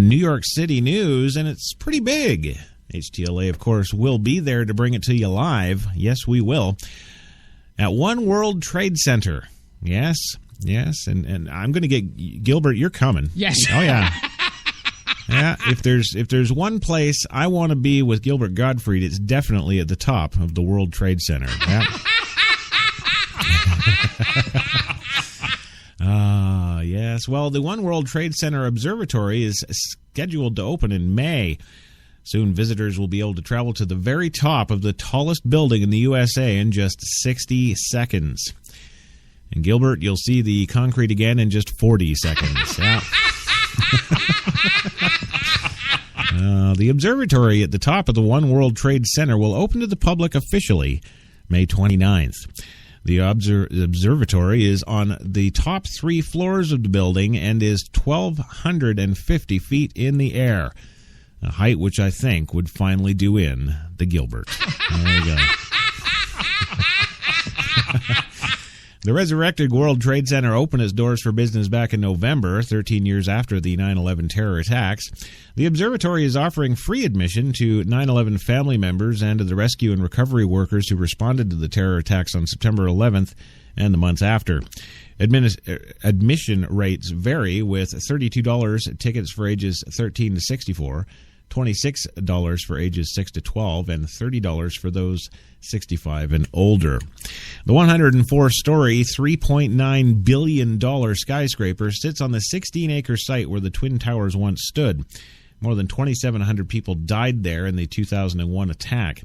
New York City news, and it's pretty big. HTLA, of course, will be there to bring it to you live. Yes, we will. At One World Trade Center. Yes, and I'm going to get Gilbert. You're coming. Yes. Oh yeah. Yeah. If there's one place I want to be with Gilbert Gottfried, it's definitely at the top of the World Trade Center. Yeah. Yes. Well, the One World Trade Center Observatory is scheduled to open in May. Soon, visitors will be able to travel to the very top of the tallest building in the USA in just 60 seconds. And Gilbert, you'll see the concrete again in just 40 seconds. Yeah. The observatory at the top of the One World Trade Center will open to the public officially May 29th. The observatory is on the top 3 floors of the building and is 1,250 feet in the air, a height which I think would finally do in the Gilbert. There you go. The resurrected World Trade Center opened its doors for business back in November, 13 years after the 9/11 terror attacks. The observatory is offering free admission to 9/11 family members and to the rescue and recovery workers who responded to the terror attacks on September 11th and the months after. Admission rates vary, with $32 tickets for ages 13 to 64, $26 for ages 6 to 12, and $30 for those 65 and older. The 104-story, $3.9 billion skyscraper sits on the 16-acre site where the Twin Towers once stood. More than 2,700 people died there in the 2001 attack.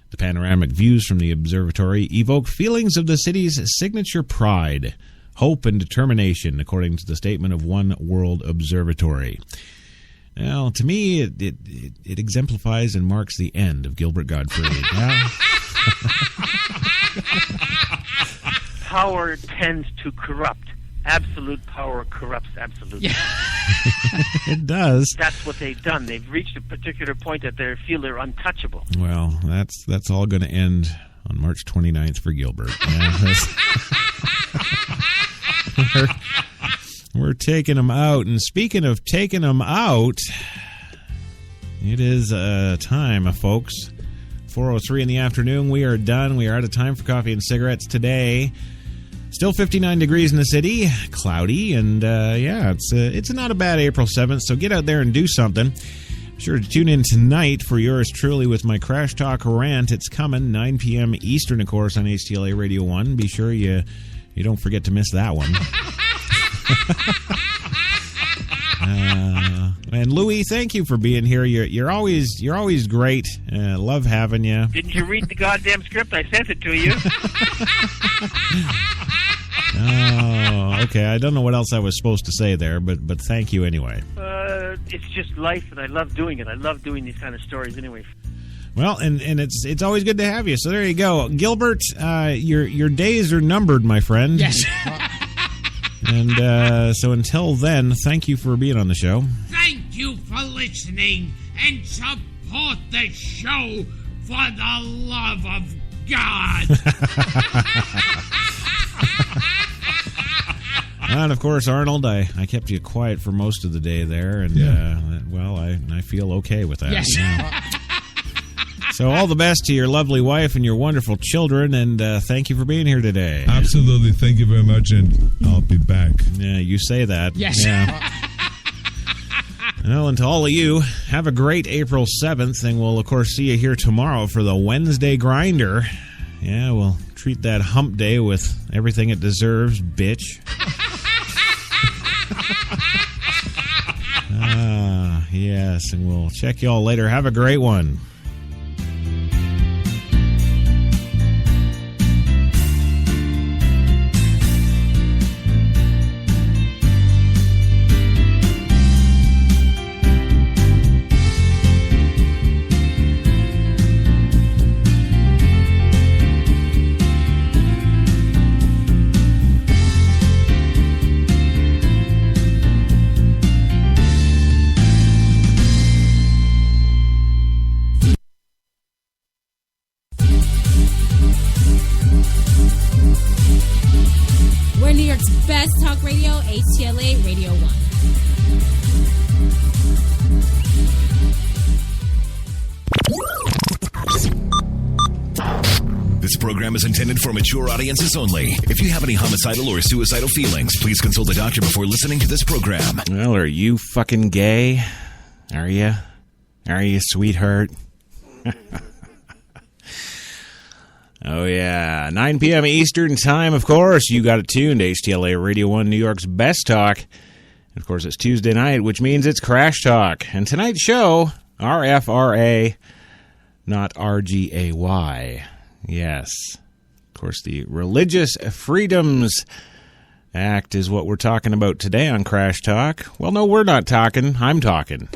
The panoramic views from the observatory evoke feelings of the city's signature pride, hope, and determination, according to the statement of One World Observatory. Well, to me, it exemplifies and marks the end of Gilbert Gottfried. Yeah. Power tends to corrupt. Absolute power corrupts absolute. Yeah. It does. That's what they've done. They've reached a particular point that they feel they're untouchable. Well, that's all going to end on March 29th for Gilbert. Yeah, we're taking them out. And speaking of taking them out, it is time, folks. 4:03 in the afternoon. We are done. We are out of time for coffee and cigarettes today. Still 59 degrees in the city, cloudy, and it's not a bad April 7th, so get out there and do something. Be sure to tune in tonight for yours truly with my Crash Talk rant. It's coming, 9 p.m. Eastern, of course, on HTLA Radio 1. Be sure you don't forget to miss that one. And Louie, thank you for being here. You're always great. Love having you. Didn't you read the goddamn script? I sent it to you. Oh, okay. I don't know what else I was supposed to say there, but thank you anyway. It's just life, and I love doing it. I love doing these kind of stories anyway. Well, and it's always good to have you. So there you go, Gilbert. Your days are numbered, my friend. Yes. And so until then, thank you for being on the show. Thank you for listening, and support the show for the love of God. And of course, Arnold, I kept you quiet for most of the day there, and I feel okay with that. Yes. Yeah. So all the best to your lovely wife and your wonderful children, and thank you for being here today. Absolutely. Thank you very much, and I'll be back. Yeah, you say that. Yes. Yeah. Well, and to all of you, have a great April 7th, and we'll, of course, see you here tomorrow for the Wednesday Grinder. Yeah, we'll treat that hump day with everything it deserves, bitch. Yes, and we'll check you all later. Have a great one. program is intended for mature audiences only. If you have any homicidal or suicidal feelings, please consult a doctor before listening to this program. Well, are you fucking gay? Are you? Are you, sweetheart? Oh, yeah. 9 p.m. Eastern Time, of course. You got it tuned. HTLA Radio 1, New York's best talk. And of course, it's Tuesday night, which means it's Crash Talk. And tonight's show, RFRA, not RGAY. Yes. Of course, the Religious Freedoms Act is what we're talking about today on Crash Talk. Well, no, we're not talking. I'm talking.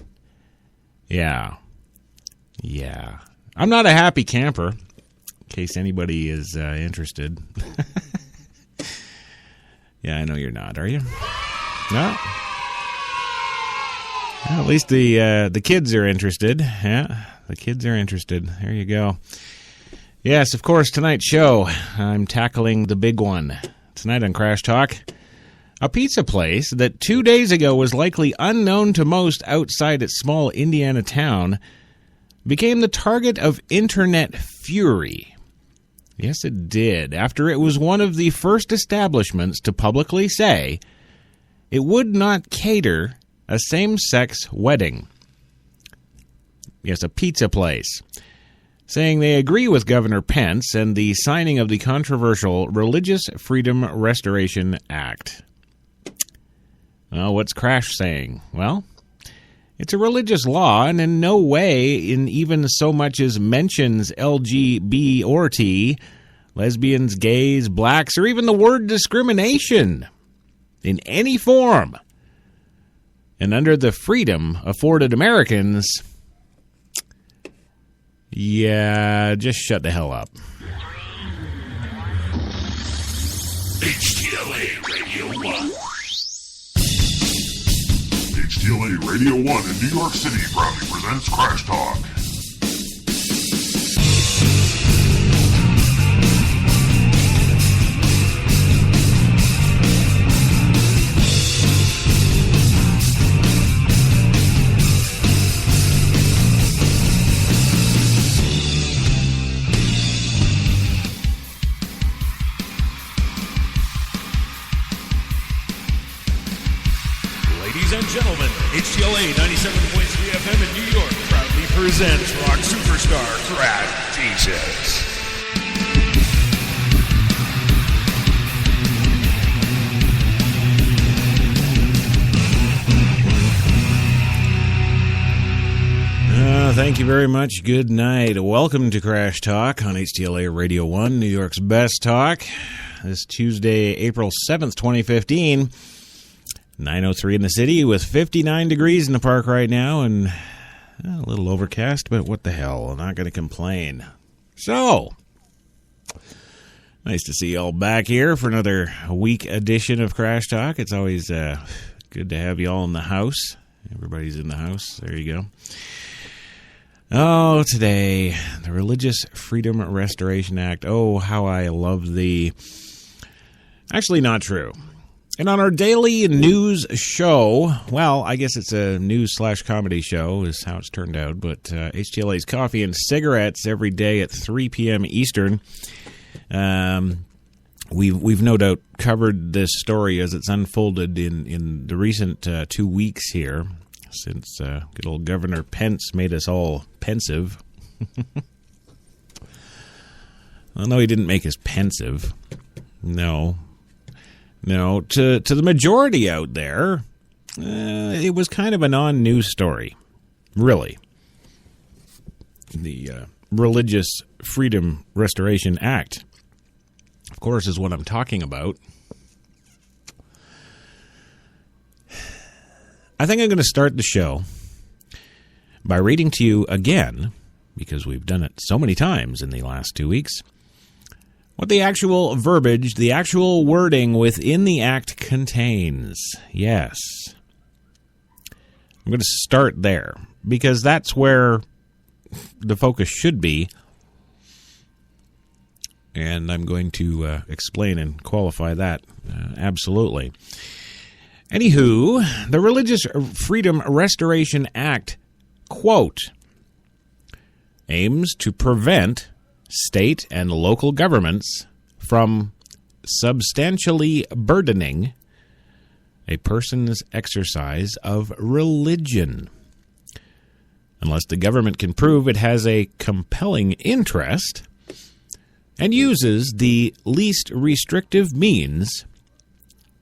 Yeah. I'm not a happy camper, in case anybody is interested. Yeah, I know you're not, are you? No? Well, at least the kids are interested. Yeah, the kids are interested. There you go. Yes, of course, tonight's show, I'm tackling the big one. Tonight on Crash Talk, a pizza place that 2 days ago was likely unknown to most outside its small Indiana town became the target of internet fury. Yes, it did, after it was one of the first establishments to publicly say it would not cater a same-sex wedding. Yes, a pizza place, saying they agree with Governor Pence and the signing of the controversial Religious Freedom Restoration Act. Well, what's Crash saying? Well, it's a religious law, and in no way, in even so much as mentions LGBT or T, lesbians, gays, blacks, or even the word discrimination in any form. And under the freedom afforded Americans, yeah, just shut the hell up. HTLA Radio 1. HTLA Radio 1 in New York City proudly presents Crash Talk. Ladies and gentlemen, HTLA 97.3 FM in New York proudly presents rock superstar Crash Jesus. Thank you very much. Good night. Welcome to Crash Talk on HTLA Radio 1, New York's best talk. This Tuesday, April 7th, 2015. 9:03 in the city with 59 degrees in the park right now and a little overcast, but what the hell? I'm not going to complain. So, nice to see you all back here for another week edition of Crash Talk. It's always good to have you all in the house. Everybody's in the house. There you go. Oh, today, the Religious Freedom Restoration Act. Oh, how I love the... Actually, not true. And on our daily news show, well, I guess it's a news/comedy show is how it's turned out, but HTLA's Coffee and Cigarettes every day at 3 p.m. Eastern. We've no doubt covered this story as it's unfolded in the recent 2 weeks here, since good old Governor Pence made us all pensive. Well, no, he didn't make us pensive. No, to the majority out there, it was kind of a non-news story, really. The Religious Freedom Restoration Act, of course, is what I'm talking about. I think I'm going to start the show by reading to you again, because we've done it so many times in the last 2 weeks, what the actual verbiage, the actual wording within the Act contains. Yes. I'm going to start there, because that's where the focus should be. And I'm going to explain and qualify that absolutely. Anywho, the Religious Freedom Restoration Act, quote, aims to prevent state and local governments from substantially burdening a person's exercise of religion, unless the government can prove it has a compelling interest and uses the least restrictive means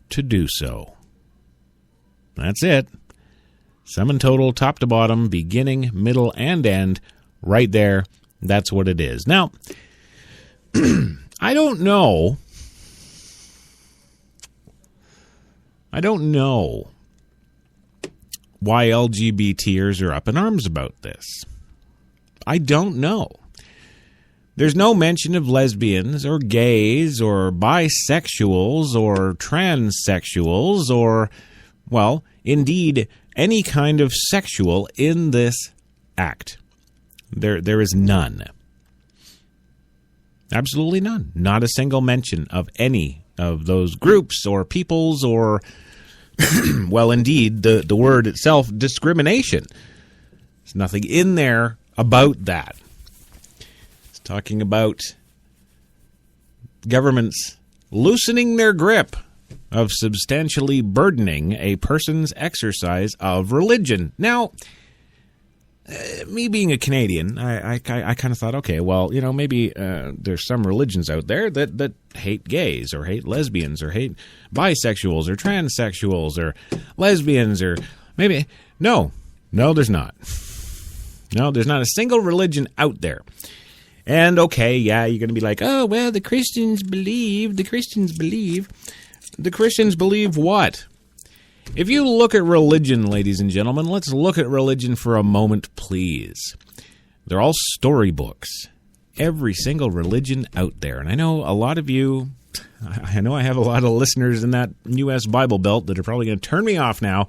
to do so. That's it. Sum and total, top to bottom, beginning, middle, and end, right there. That's what it is. Now, I don't know why LGBTers are up in arms about this. I don't know. There's no mention of lesbians or gays or bisexuals or transsexuals or, well, indeed, any kind of sexual in this act. There is none. Absolutely none. Not a single mention of any of those groups or peoples or, well, indeed, the word itself, discrimination. There's nothing in there about that. It's talking about governments loosening their grip of substantially burdening a person's exercise of religion. Now, me being a Canadian, I kind of thought, okay, well, maybe there's some religions out there that hate gays or hate lesbians or hate bisexuals or transsexuals or lesbians or maybe... No, there's not. No, there's not a single religion out there. And, okay, yeah, you're going to be like, oh, well, the Christians believe. The Christians believe what? If you look at religion, ladies and gentlemen, let's look at religion for a moment, please. They're all storybooks. Every single religion out there. And I know a lot of you, I know I have a lot of listeners in that U.S. Bible Belt that are probably going to turn me off now.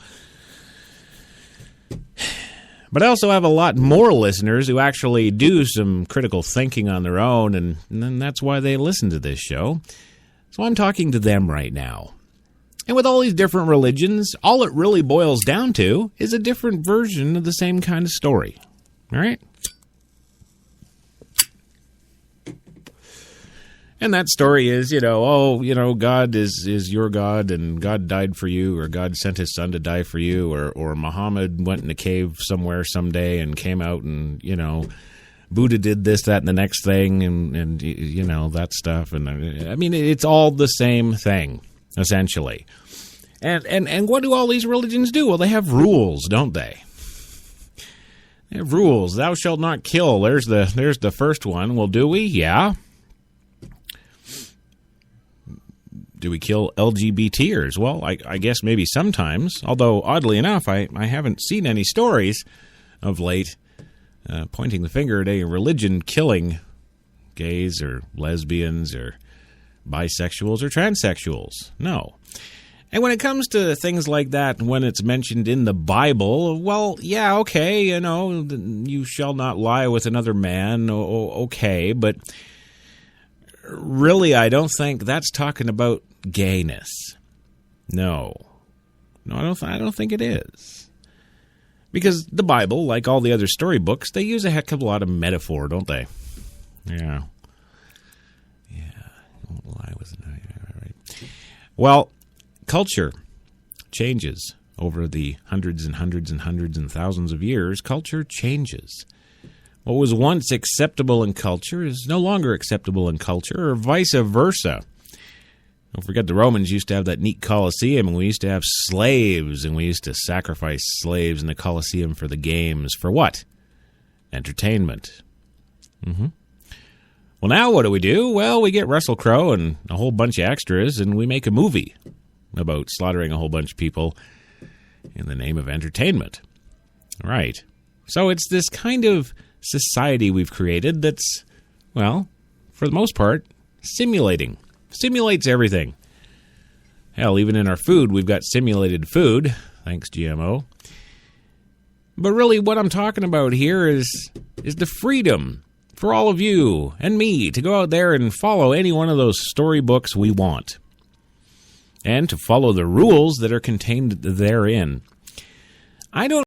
But I also have a lot more listeners who actually do some critical thinking on their own, and that's why they listen to this show. So I'm talking to them right now. And with all these different religions, all it really boils down to is a different version of the same kind of story. All right? And that story is, God is your God, and God died for you, or God sent his son to die for you, or Muhammad went in a cave somewhere someday and came out and, Buddha did this, that, and the next thing, and that stuff. And I mean, it's all the same thing, essentially. And what do all these religions do? Well, they have rules, don't they? They have rules. Thou shalt not kill. There's the first one. Well, do we? Yeah. Do we kill LGBTers? Well, I guess maybe sometimes, although oddly enough, I haven't seen any stories of late pointing the finger at a religion killing gays or lesbians or bisexuals or transsexuals. No. And when it comes to things like that, when it's mentioned in the Bible, well, yeah, okay, you shall not lie with another man, okay, but really, I don't think that's talking about gayness. No, I don't think it is. Because the Bible, like all the other storybooks, they use a heck of a lot of metaphor, don't they? Yeah. Don't lie with another. Right. Well, culture changes over the hundreds and hundreds and hundreds and thousands of years. Culture changes. What was once acceptable in culture is no longer acceptable in culture, or vice versa. Don't forget the Romans used to have that neat Colosseum, and we used to have slaves, and we used to sacrifice slaves in the Colosseum for the games. For what? Entertainment. Well, now what do? Well, we get Russell Crowe and a whole bunch of extras, and we make a movie about slaughtering a whole bunch of people in the name of entertainment. Right. So it's this kind of society we've created that's, well, for the most part, simulates everything. Hell, even in our food, we've got simulated food, thanks GMO. But really what I'm talking about here is the freedom for all of you and me to go out there and follow any one of those storybooks we want, and to follow the rules that are contained therein. I don't